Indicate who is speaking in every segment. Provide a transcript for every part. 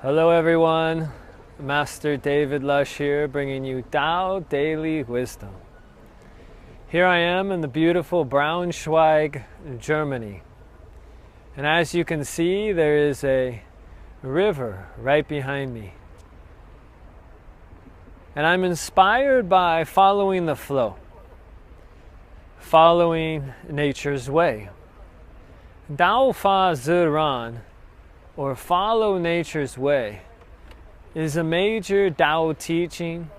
Speaker 1: Hello everyone, Master David Lusch here, bringing you Tao Daily Wisdom. Here I am in the beautiful Braunschweig, Germany. And as you can see, there is a river right behind me. And I'm inspired by following the flow, following nature's way. Dao Fa Zi Ran, or follow nature's way, is a major Tao teaching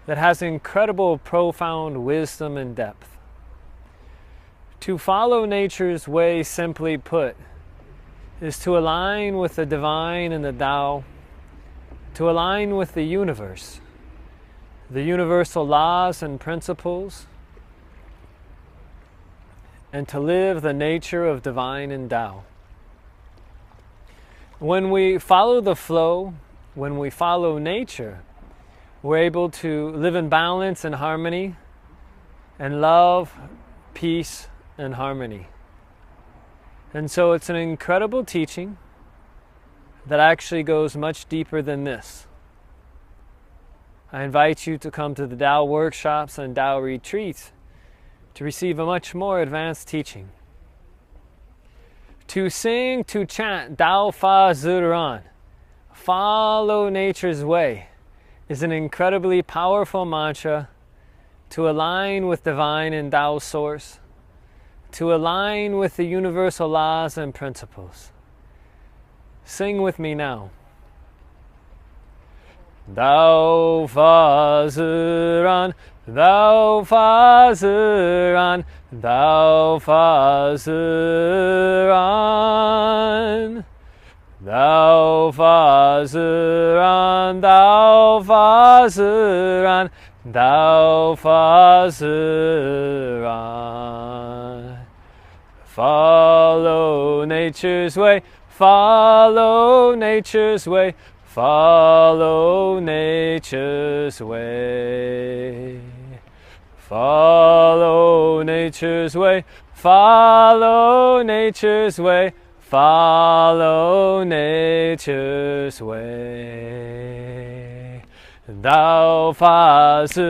Speaker 1: that has incredible, profound wisdom and depth. To follow nature's way, simply put, is to align with the divine and the Tao, to align with the universe, the universal laws and principles, and to live the nature of divine and Tao. When we follow the flow, when we follow nature, we're able to live in balance and harmony, and love, peace, and harmony. And so it's an incredible teaching that actually goes much deeper than this. I invite you to come to the Tao workshops and Tao retreats to receive a much more advanced teaching. To sing, to chant Dao Fa Zi Ran, follow nature's way, is an incredibly powerful mantra to align with divine and Tao source, to align with the universal laws and principles. Sing with me now. Dao Fa Zi Ran, Dao Fa Zi Ran, Dao Fa Zi Ran, Dao Fa Zi Ran, Dao Fa Zi Ran, Dao Fa Zi Ran. Follow nature's way, follow nature's way, follow nature's way. Follow nature's way, follow nature's way, follow nature's way. Dao Fa Zi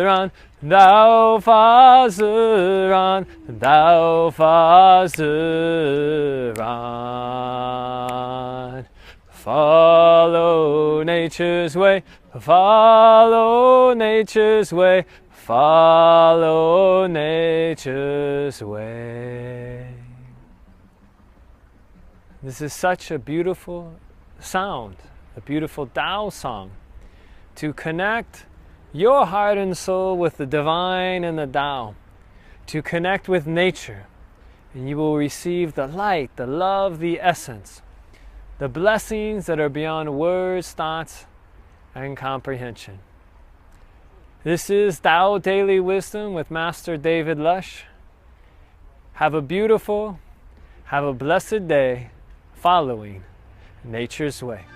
Speaker 1: Ran, Dao Fa Zi Ran, Dao Fa Zi Ran. Follow nature's way, follow nature's way, follow nature's way. This is such a beautiful sound, a beautiful Tao song, to connect your heart and soul with the divine and the Tao, to connect with nature, and you will receive the light, the love, the essence, the blessings that are beyond words, thoughts, and comprehension. This is Tao Daily Wisdom with Master David Lusch. Have a beautiful, have a blessed day following nature's way.